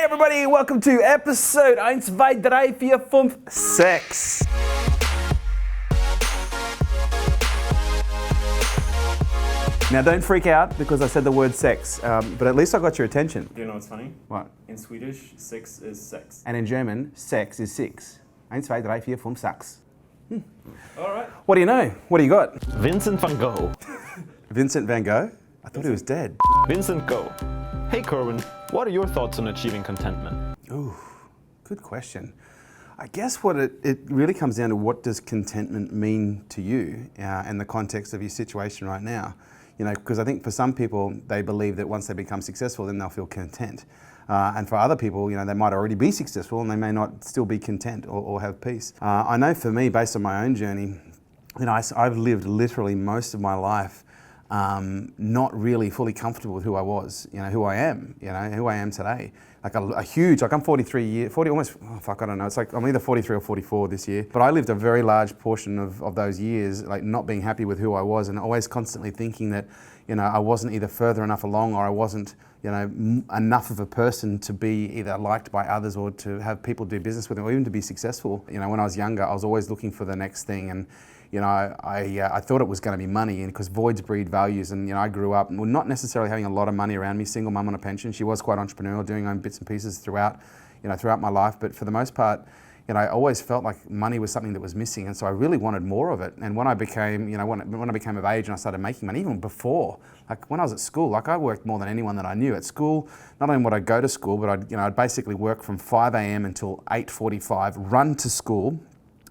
Hey everybody, welcome to episode 1, 2, 3, 4, 5, 6. Now don't freak out because I said the word sex, but at least I got your attention. You know what's funny? What? In Swedish, six is sex. And in German, sex is 6. 1, 2, 3, 4, 5, 6. All right. What do you know? What do you got? Vincent van Gogh. Vincent van Gogh? I thought he was dead. Vincent Gogh. Hey Kerwin, what are your thoughts on achieving contentment? Ooh, good question. I guess what it really comes down to, what does contentment mean to you in the context of your situation right now? You know, because I think for some people, they believe that once they become successful, then they'll feel content. And for other people, you know, they might already be successful and they may not still be content or have peace. I know for me, based on my own journey, you know, I've lived literally most of my life not really fully comfortable with who I was, you know, who I am today. Like a huge, like I'm 40, almost, I don't know, it's like I'm either 43 or 44 this year. But I lived a very large portion of those years, like not being happy with who I was and always constantly thinking that, you know, I wasn't either further enough along or I wasn't, you know, enough of a person to be either liked by others or to have people do business with them or even to be successful. You know, when I was younger, I was always looking for the next thing, and you know, I thought it was going to be money, and because voids breed values. And you know, I grew up not necessarily having a lot of money around me. Single mum on a pension. She was quite entrepreneurial, doing her own bits and pieces throughout my life. But for the most part, you know, I always felt like money was something that was missing, and so I really wanted more of it. And when I became, you know, when I became of age and I started making money, even before, like when I was at school, like I worked more than anyone that I knew at school. Not only would I go to school, but I'd basically work from 5 a.m. until 8:45, run to school.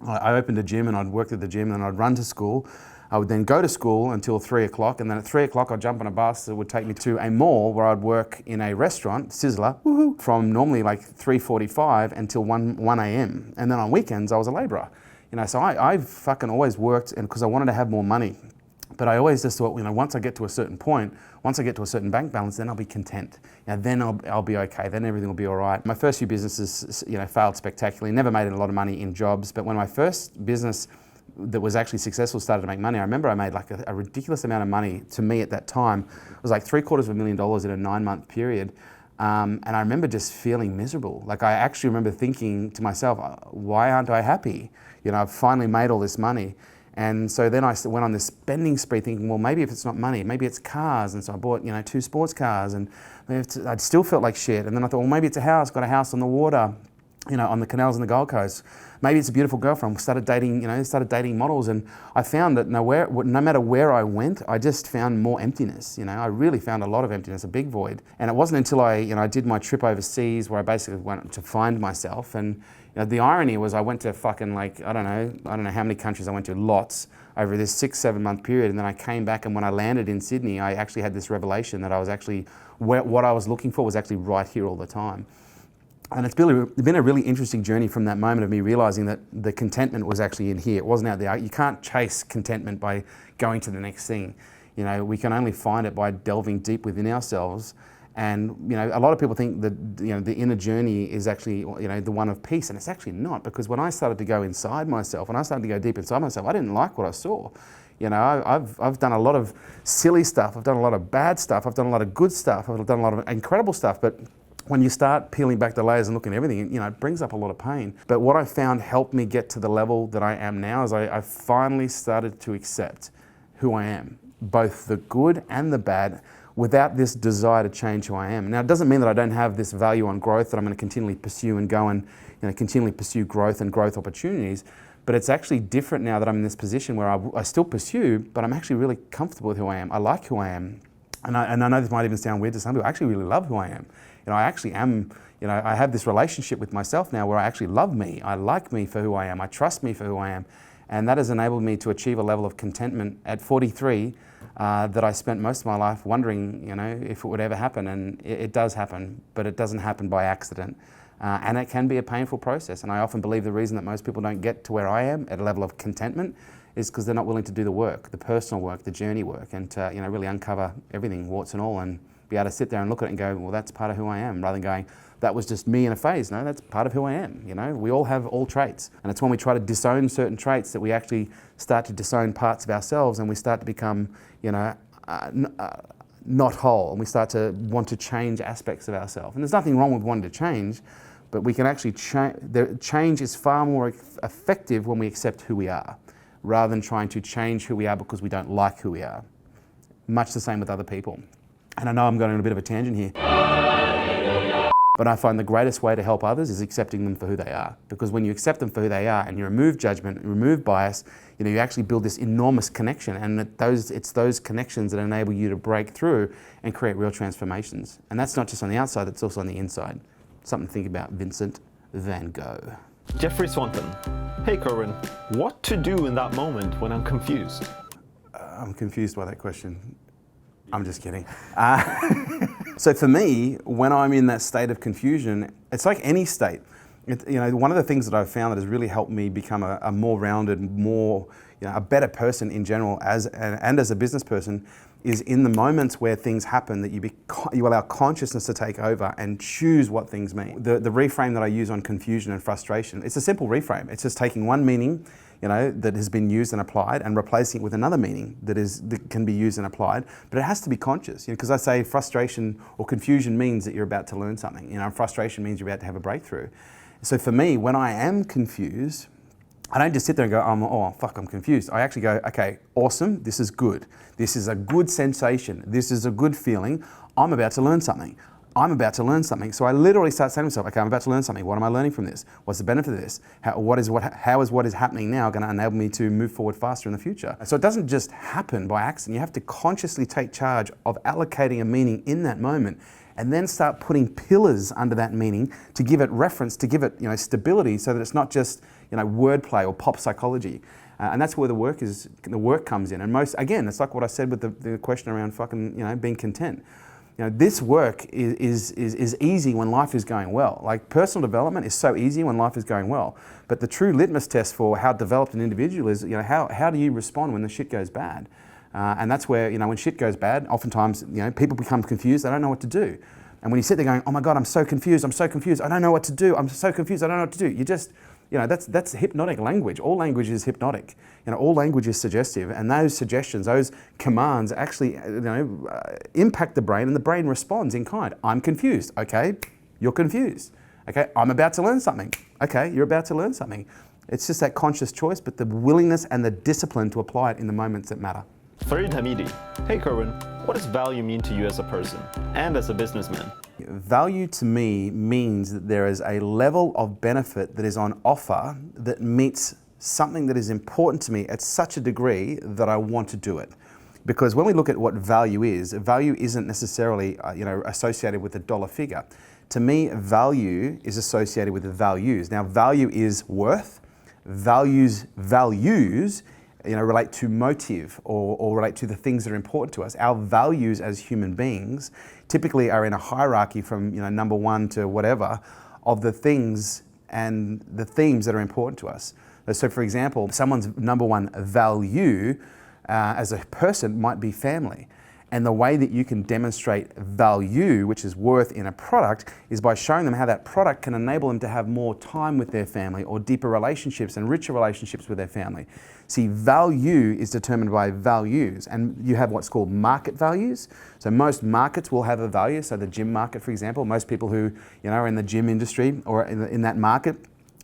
I opened a gym and I'd work at the gym and I'd run to school. I would then go to school until 3 o'clock, and then at 3 o'clock I'd jump on a bus that would take me to a mall where I'd work in a restaurant, Sizzler, from normally like 3:45 until 1 a.m. And then on weekends I was a labourer. You know, so I fucking always worked, and because I wanted to have more money. But I always just thought, you know, once I get to a certain point, once I get to a certain bank balance, then I'll be content. You know, then I'll be okay. Then everything will be all right. My first few businesses, you know, failed spectacularly. Never made a lot of money in jobs. But when my first business that was actually successful started to make money, I remember I made like a ridiculous amount of money. To me at that time, it was like $750,000 in a 9-month period. And I remember just feeling miserable. Like I actually remember thinking to myself, why aren't I happy? You know, I've finally made all this money. And so then I went on this spending spree thinking, well, maybe if it's not money, maybe it's cars. And so I bought, you know, 2 sports cars, and I'd still felt like shit. And then I thought, well, maybe it's a house, got a house on the water, you know, on the canals in the Gold Coast. Maybe it's a beautiful girlfriend. Started dating models. And I found that no matter where I went, I just found more emptiness. You know, I really found a lot of emptiness, a big void. And it wasn't until I did my trip overseas where I basically went to find myself. And you know, the irony was I went to fucking like, I don't know how many countries I went to, lots, over this 6-7 month period. And then I came back, and when I landed in Sydney, I actually had this revelation that I was actually, what I was looking for was actually right here all the time. And it's been a really interesting journey from that moment of me realizing that the contentment was actually in here. It wasn't out there. You can't chase contentment by going to the next thing. You know, we can only find it by delving deep within ourselves. And you know, a lot of people think that, you know, the inner journey is actually, you know, the one of peace, and it's actually not. Because when I started to go inside myself, when I started to go deep inside myself, I didn't like what I saw. You know, I've done a lot of silly stuff. I've done a lot of bad stuff. I've done a lot of good stuff. I've done a lot of incredible stuff. But when you start peeling back the layers and looking at everything, you know, it brings up a lot of pain. But what I found helped me get to the level that I am now is I finally started to accept who I am, both the good and the bad, without this desire to change who I am. Now, it doesn't mean that I don't have this value on growth that I'm going to continually pursue and go and, you know, continually pursue growth and growth opportunities. But it's actually different now that I'm in this position where I still pursue, but I'm actually really comfortable with who I am. I like who I am. And I know this might even sound weird to some people. I actually really love who I am. You know, I actually am, you know, I have this relationship with myself now where I actually love me. I like me for who I am. I trust me for who I am. And that has enabled me to achieve a level of contentment at 43 that I spent most of my life wondering, you know, if it would ever happen. And it does happen, but it doesn't happen by accident. And it can be a painful process. And I often believe the reason that most people don't get to where I am at a level of contentment is because they're not willing to do the work, the personal work, the journey work, and to, you know, really uncover everything, warts and all, and be able to sit there and look at it and go, well, that's part of who I am, rather than going, that was just me in a phase. No, that's part of who I am. You know, we all have all traits. And it's when we try to disown certain traits that we actually start to disown parts of ourselves, and we start to become, you know, not whole, and we start to want to change aspects of ourselves. And there's nothing wrong with wanting to change, but we can actually change. The change is far more effective when we accept who we are, rather than trying to change who we are because we don't like who we are. Much the same with other people. And I know I'm going on a bit of a tangent here, but I find the greatest way to help others is accepting them for who they are. Because when you accept them for who they are and you remove judgment, you remove bias, you actually build this enormous connection, and it's those connections that enable you to break through and create real transformations. And that's not just on the outside, it's also on the inside. Something to think about, Vincent van Gogh. Jeffrey Swanton. Hey Kerwin, what to do in that moment when I'm confused? I'm confused by that question. I'm just kidding. So for me, when I'm in that state of confusion, it's like any state. One of the things that I've found that has really helped me become a more rounded, a better person in general, and as a business person, is in the moments where things happen that you allow consciousness to take over and choose what things mean. The reframe that I use on confusion and frustration, it's a simple reframe. It's just taking one meaning, that has been used and applied, and replacing it with another meaning that can be used and applied. But it has to be conscious, because I say frustration or confusion means that you're about to learn something. Frustration means you're about to have a breakthrough. So for me, when I am confused, I don't just sit there and go, oh fuck, I'm confused. I actually go, okay, awesome, this is good. This is a good sensation. This is a good feeling. I'm about to learn something. I'm about to learn something. So I literally start saying to myself, okay, I'm about to learn something. What am I learning from this? What's the benefit of this? How is what is happening now going to enable me to move forward faster in the future? So it doesn't just happen by accident. You have to consciously take charge of allocating a meaning in that moment, and then start putting pillars under that meaning to give it reference, to give it stability, so that it's not just wordplay or pop psychology. And that's where the work comes in. And again, it's like what I said with the question around fucking being content. This work is easy when life is going well. Like personal development is so easy when life is going well. But the true litmus test for how developed an individual is, how do you respond when the shit goes bad? And that's where, when shit goes bad, oftentimes, people become confused, they don't know what to do. And when you sit there going, oh my God, I'm so confused, I don't know what to do, I'm so confused, I don't know what to do. You just, that's hypnotic language. All language is hypnotic. All language is suggestive, and those suggestions, those commands actually, impact the brain, and the brain responds in kind. I'm confused. Okay, you're confused. Okay, I'm about to learn something. Okay, you're about to learn something. It's just that conscious choice, but the willingness and the discipline to apply it in the moments that matter. Farid Hamidi. Hey Kerwin, what does value mean to you as a person and as a businessman? Value to me means that there is a level of benefit that is on offer that meets something that is important to me at such a degree that I want to do it. Because when we look at what value isn't necessarily associated with a dollar figure. To me, value is associated with the values. Now, value is worth. Values relate to motive or relate to the things that are important to us. Our values as human beings typically are in a hierarchy from number one to whatever of the things and the themes that are important to us. So for example, someone's number one value as a person might be family. And the way that you can demonstrate value, which is worth in a product, is by showing them how that product can enable them to have more time with their family or deeper relationships and richer relationships with their family. See, value is determined by values, and you have what's called market values. So most markets will have a value. So the gym market, for example, most people who are in the gym industry or in that market,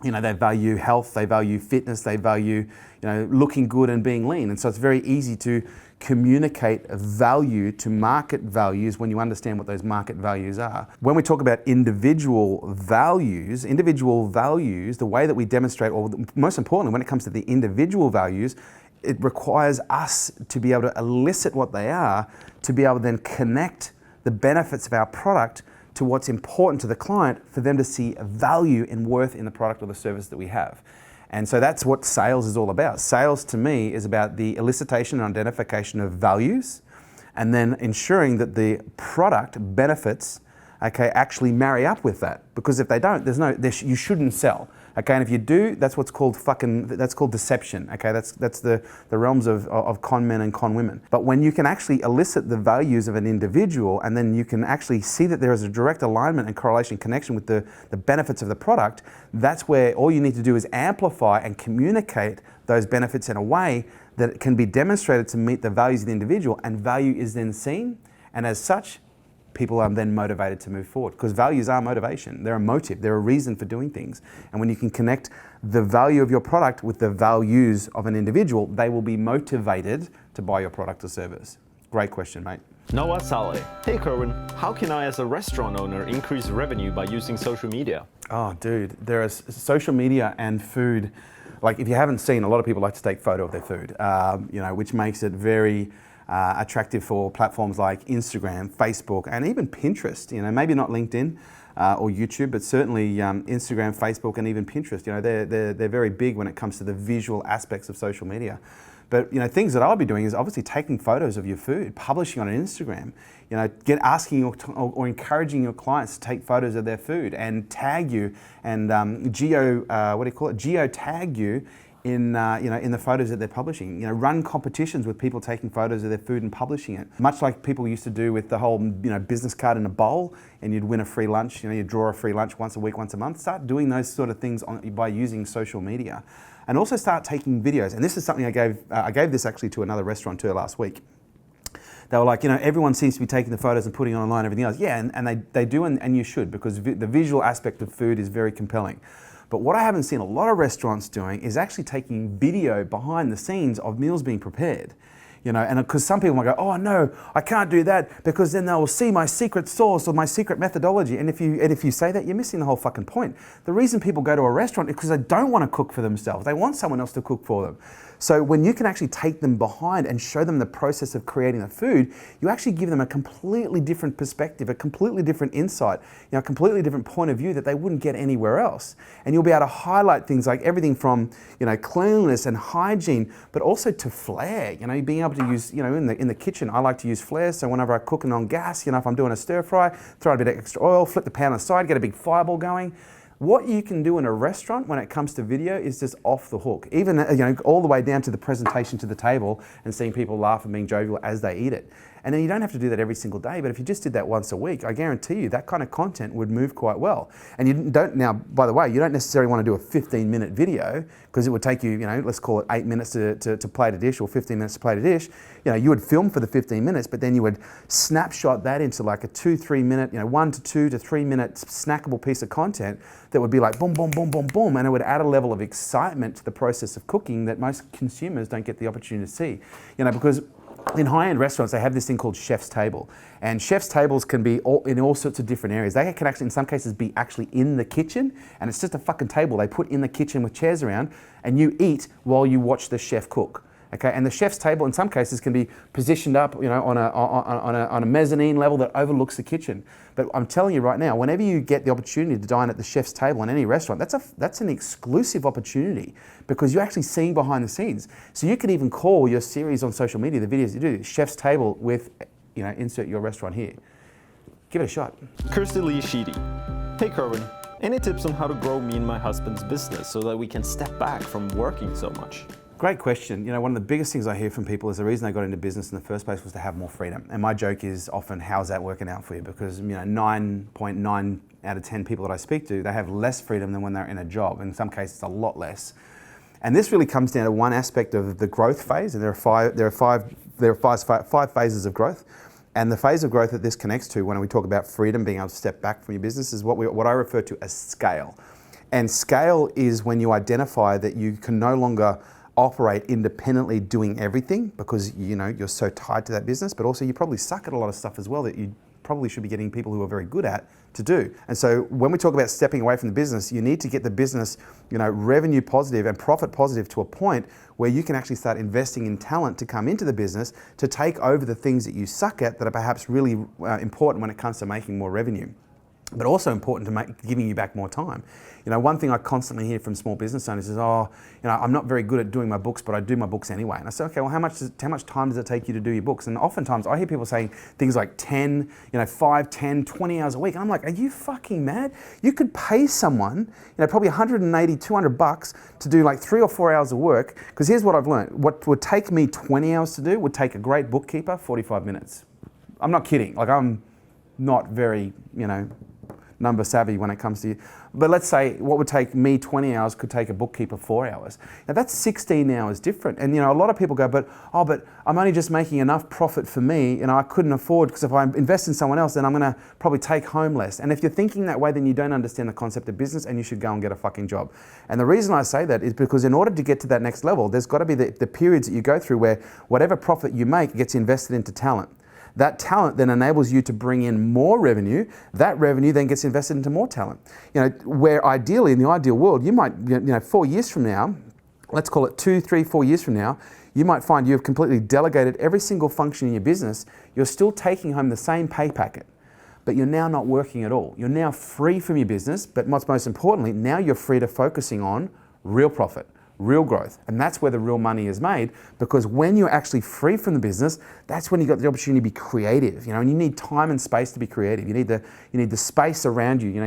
they value health, they value fitness, they value looking good and being lean. And so it's very easy to communicate value to market values when you understand what those market values are. When we talk about individual values, the way that we demonstrate, or most importantly, when it comes to the individual values, it requires us to be able to elicit what they are, to be able to then connect the benefits of our product to what's important to the client for them to see value and worth in the product or the service that we have. And so that's what sales is all about. Sales to me is about the elicitation and identification of values, and then ensuring that the product benefits actually marry up with that. Because if they don't, you shouldn't sell. And if you do, that's what's called that's called deception. That's the realms of con men and con women. But when you can actually elicit the values of an individual, and then you can actually see that there is a direct alignment and correlation connection with the benefits of the product, that's where all you need to do is amplify and communicate those benefits in a way that it can be demonstrated to meet the values of the individual, and value is then seen And as such, people are then motivated to move forward because values are motivation. They're a motive, they're a reason for doing things. And when you can connect the value of your product with the values of an individual, they will be motivated to buy your product or service. Great question, mate. Noah Saleh. Hey Kerwin, how can I as a restaurant owner increase revenue by using social media? Oh, dude, there is social media and food. Like, if you haven't seen, a lot of people like to take photo of their food, which makes it very attractive for platforms like Instagram, Facebook, and even Pinterest. Maybe not LinkedIn or YouTube, but certainly Instagram, Facebook, and even Pinterest. They're very big when it comes to the visual aspects of social media. But things that I'll be doing is obviously taking photos of your food, publishing on Instagram. Asking or encouraging your clients to take photos of their food and tag you and geo tag you in the photos that they're publishing. Run competitions with people taking photos of their food and publishing it. Much like people used to do with the whole business card in a bowl, and you'd win a free lunch. You'd draw a free lunch once a week, once a month. Start doing those sort of things by using social media, and also start taking videos. And this is something I gave this actually to another restaurateur last week. They were like, everyone seems to be taking the photos and putting it online and everything else. Yeah, and they do, and you should, because the visual aspect of food is very compelling. But what I haven't seen a lot of restaurants doing is actually taking video behind the scenes of meals being prepared. And because some people might go, oh no, I can't do that because then they'll see my secret sauce or my secret methodology. And if you say that, you're missing the whole fucking point. The reason people go to a restaurant is because they don't want to cook for themselves. They want someone else to cook for them. So when you can actually take them behind and show them the process of creating the food, you actually give them a completely different perspective, a completely different insight, a completely different point of view that they wouldn't get anywhere else. And you'll be able to highlight things like everything from, cleanliness and hygiene, but also to flair. Being able to use, in the kitchen, I like to use flair. So whenever I cook it on gas, if I'm doing a stir fry, throw a bit of extra oil, flip the pan on the side, get a big fireball going. What you can do in a restaurant when it comes to video is just off the hook. Even all the way down to the presentation to the table and seeing people laugh and being jovial as they eat it. And then you don't have to do that every single day, but if you just did that once a week, I guarantee you that kind of content would move quite well. And you don't now, by the way, you don't necessarily want to do a 15-minute video because it would take you, let's call it 8 minutes to plate a dish or 15 minutes to plate a dish. You would film for the 15 minutes, but then you would snapshot that into like a 2-3 minute, 1 to 2 to 3 minute snackable piece of content that would be like boom, boom, boom, boom, boom, and it would add a level of excitement to the process of cooking that most consumers don't get the opportunity to see. Because in high-end restaurants, they have this thing called chef's table. And chef's tables can be in all sorts of different areas. They can actually, in some cases, be actually in the kitchen, and it's just a fucking table they put in the kitchen with chairs around, and you eat while you watch the chef cook. Okay, and the chef's table in some cases can be positioned up, on a mezzanine level that overlooks the kitchen. But I'm telling you right now, whenever you get the opportunity to dine at the chef's table in any restaurant, that's an exclusive opportunity because you're actually seeing behind the scenes. So you can even call your series on social media, the videos you do, chef's table with, insert your restaurant here. Give it a shot. Kirsty Lee Sheedy. Hey Kerwin, any tips on how to grow me and my husband's business so that we can step back from working so much? Great question. One of the biggest things I hear from people is the reason they got into business in the first place was to have more freedom. And my joke is often, how's that working out for you? Because 9.9 out of 10 people that I speak to, they have less freedom than when they're in a job. In some cases, a lot less. And this really comes down to one aspect of the growth phase. And there are five phases of growth. And the phase of growth that this connects to when we talk about freedom, being able to step back from your business, is what I refer to as scale. And scale is when you identify that you can no longer operate independently doing everything because you're so tied to that business, but also you probably suck at a lot of stuff as well that you probably should be getting people who are very good at to do. And so when we talk about stepping away from the business, you need to get the business, revenue positive and profit positive to a point where you can actually start investing in talent to come into the business to take over the things that you suck at that are perhaps really important when it comes to making more revenue, but also important to giving you back more time. One thing I constantly hear from small business owners is, I'm not very good at doing my books, but I do my books anyway. And I say, okay, well, how much time does it take you to do your books? And oftentimes I hear people saying things like 10, 5, 10, 20 hours a week. And I'm like, are you fucking mad? You could pay someone, probably 180, 200 bucks to do like 3 or 4 hours of work. Because here's what I've learned. What would take me 20 hours to do would take a great bookkeeper 45 minutes. I'm not kidding. Like, I'm not very, number savvy when it comes to you. But let's say what would take me 20 hours could take a bookkeeper 4 hours. Now that's 16 hours different. And a lot of people go, but I'm only just making enough profit for me, I couldn't afford, because if I invest in someone else, then I'm gonna probably take home less. And if you're thinking that way, then you don't understand the concept of business and you should go and get a fucking job. And the reason I say that is because in order to get to that next level, there's gotta be the periods that you go through where whatever profit you make gets invested into talent. That talent then enables you to bring in more revenue. That revenue then gets invested into more talent. Where ideally, in the ideal world, you might, 4 years from now, let's call it 2, 3, 4 years from now, you might find you've completely delegated every single function in your business. You're still taking home the same pay packet, but you're now not working at all. You're now free from your business, but what's most importantly, now you're free to focusing on real profit, real growth. And that's where the real money is made, because when you're actually free from the business, that's when you got the opportunity to be creative, and you need time and space to be creative. You need the space around you. You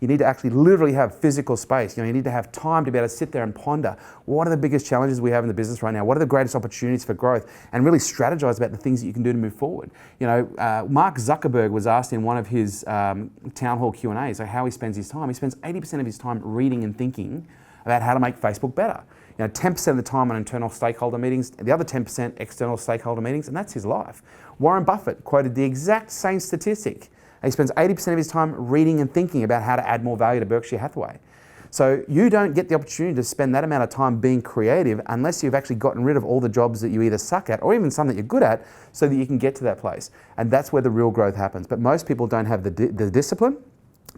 need to actually literally have physical space. You need to have time to be able to sit there and ponder what are the biggest challenges we have in the business right now, what are the greatest opportunities for growth, and really strategize about the things that you can do to move forward. Mark Zuckerberg was asked in one of his town hall Q&As how he spends his time. He spends 80% of his time reading and thinking about how to make Facebook better. 10% of the time on internal stakeholder meetings, the other 10% external stakeholder meetings, and that's his life. Warren Buffett quoted the exact same statistic. He spends 80% of his time reading and thinking about how to add more value to Berkshire Hathaway. So you don't get the opportunity to spend that amount of time being creative unless you've actually gotten rid of all the jobs that you either suck at or even some that you're good at, so that you can get to that place. And that's where the real growth happens. But most people don't have the discipline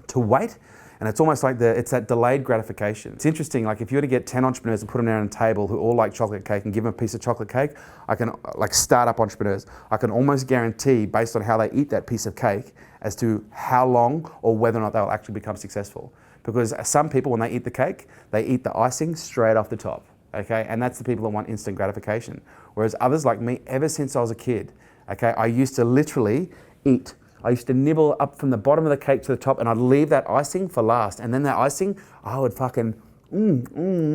to wait. And it's almost like it's that delayed gratification. It's interesting, like if you were to get 10 entrepreneurs and put them around a table who all like chocolate cake and give them a piece of chocolate cake, I can, like startup entrepreneurs, I can almost guarantee based on how they eat that piece of cake as to how long or whether or not they'll actually become successful. Because some people, when they eat the cake, they eat the icing straight off the top, okay? And that's the people that want instant gratification. Whereas others like me, ever since I was a kid, okay, I used to literally eat. I used to nibble up from the bottom of the cake to the top, and I'd leave that icing for last. And then that icing, I would fucking,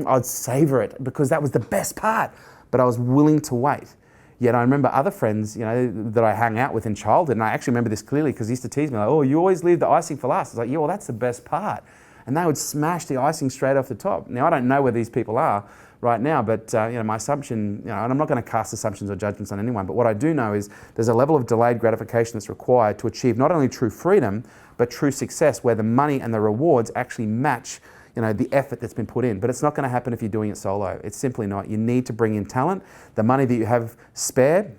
I'd savor it, because that was the best part. But I was willing to wait. Yet I remember other friends, that I hung out with in childhood, and I actually remember this clearly because he used to tease me like, "Oh, you always leave the icing for last." I was like, "Yeah, well, that's the best part." And they would smash the icing straight off the top. Now, I don't know where these people are right now, but my assumption, and I'm not going to cast assumptions or judgments on anyone, but what I do know is there's a level of delayed gratification that's required to achieve not only true freedom, but true success, where the money and the rewards actually match the effort that's been put in. But it's not going to happen if you're doing it solo. It's simply not. You need to bring in talent. The money that you have spare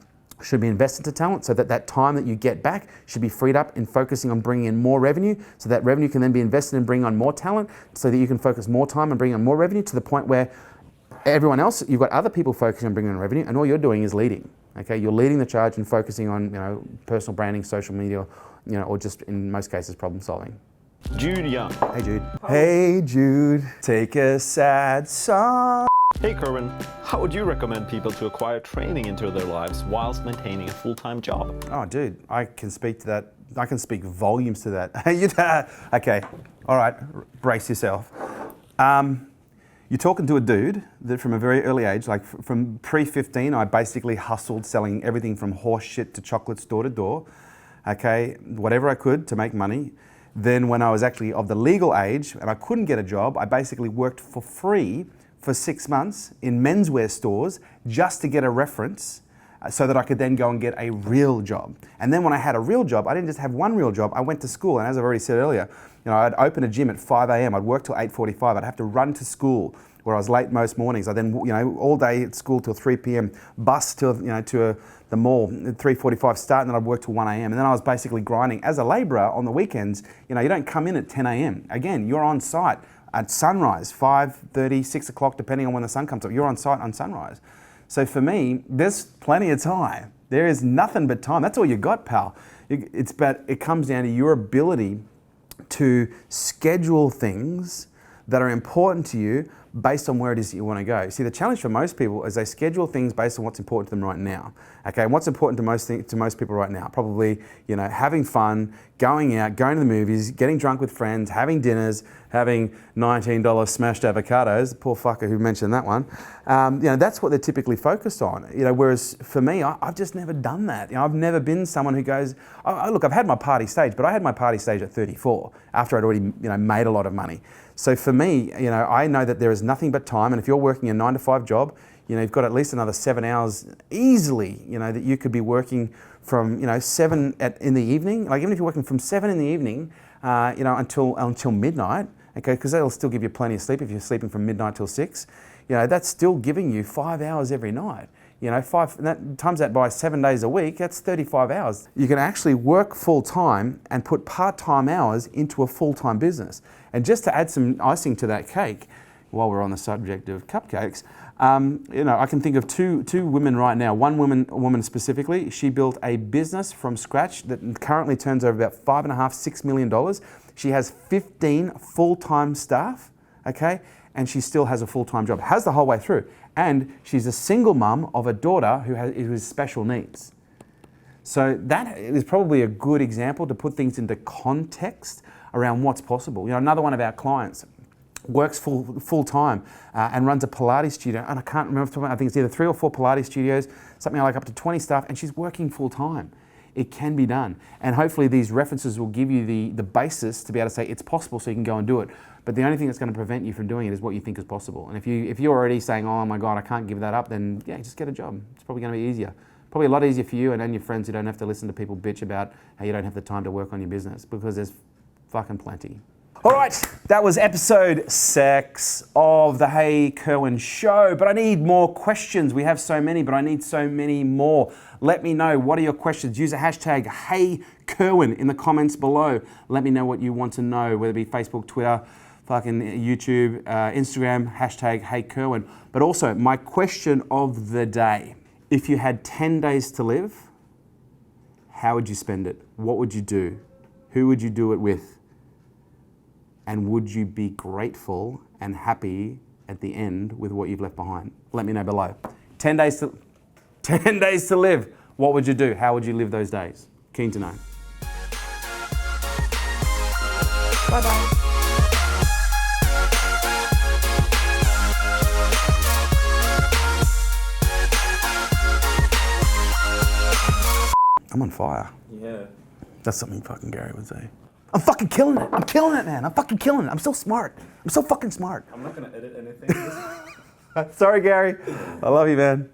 should be invested to talent, so that that time that you get back should be freed up in focusing on bringing in more revenue, so that revenue can then be invested in bringing on more talent, so that you can focus more time on bringing on more revenue, to the point where everyone else, you've got other people focusing on bringing in revenue, and all you're doing is leading. Okay, you're leading the charge and focusing on personal branding, social media, or just in most cases problem solving. Jude Young. Hey Jude. Hey Jude. Take a sad song. Hey Kerwin, how would you recommend people to acquire training into their lives whilst maintaining a full-time job? Oh dude, I can speak to that. I can speak volumes to that. Okay, all right, brace yourself. You're talking to a dude that from a very early age, like from pre-15, I basically hustled selling everything from horse shit to chocolates door to door. Okay, whatever I could to make money. Then when I was actually of the legal age and I couldn't get a job, I basically worked for free for 6 months in menswear stores just to get a reference, so that I could then go and get a real job. And then when I had a real job, I didn't just have one real job, I went to school. And as I've already said earlier, I'd open a gym at 5 a.m, I'd work till 8:45, I'd have to run to school where I was late most mornings. I then, all day at school till 3 p.m, bus till, to the mall at 3:45 start, and then I'd work till 1 a.m. And then I was basically grinding as a labourer on the weekends. You don't come in at 10 a.m. Again, you're on site at sunrise, 5:30, 6 o'clock, depending on when the sun comes up. You're on site on sunrise. So for me, there's plenty of time. There is nothing but time. That's all you got, pal. It comes down to your ability to schedule things that are important to you, based on where it is that you want to go. See, the challenge for most people is they schedule things based on what's important to them right now. Okay, and what's important to most people right now? Probably, having fun, going out, going to the movies, getting drunk with friends, having dinners, having $19 smashed avocados. The poor fucker who mentioned that one. That's what they're typically focused on. Whereas for me, I've just never done that. I've never been someone who goes, look, I've had my party stage, but I had my party stage at 34 after I'd already, made a lot of money. So for me, I know that there is nothing but time, and if you're working a 9-to-5 job, you've got at least another 7 hours easily, that you could be working from, 7 in the evening. Like even if you're working from 7 in the evening, until midnight, okay, because that'll still give you plenty of sleep if you're sleeping from midnight till 6. That's still giving you 5 hours every night. Times that by 7 days a week, that's 35 hours. You can actually work full time and put part-time hours into a full-time business. And just to add some icing to that cake, while we're on the subject of cupcakes, I can think of two women right now. One woman specifically, she built a business from scratch that currently turns over about $5.5–6 million. She has 15 full-time staff, okay, and she still has a full-time job. Has the whole way through. And she's a single mum of a daughter who has special needs. So that is probably a good example to put things into context around what's possible. Another one of our clients works full time and runs a Pilates studio, and I can't remember, I think it's either 3 or 4 Pilates studios, something like up to 20 staff, and she's working full time. It can be done. And hopefully these references will give you the basis to be able to say it's possible, so you can go and do it. But the only thing that's going to prevent you from doing it is what you think is possible. And if you're already saying, oh my God, I can't give that up, then yeah, just get a job. It's probably going to be easier. Probably a lot easier for you and your friends who don't have to listen to people bitch about how you don't have the time to work on your business, because there's fucking plenty. All right, that was episode 6 of the Hey Kerwin Show, but I need more questions. We have so many, but I need so many more. Let me know, what are your questions? Use the hashtag HeyKerwin in the comments below. Let me know what you want to know, whether it be Facebook, Twitter, fucking YouTube, Instagram, hashtag HeyKerwin. But also, my question of the day. If you had 10 days to live, how would you spend it? What would you do? Who would you do it with? And would you be grateful and happy at the end with what you've left behind? Let me know below. 10 days to live. What would you do? How would you live those days? Keen to know. Bye-bye. I'm on fire. Yeah. That's something fucking Gary would say. I'm fucking killing it. I'm killing it, man. I'm fucking killing it. I'm so smart. I'm so fucking smart. I'm not going to edit anything. Sorry, Gary. I love you, man.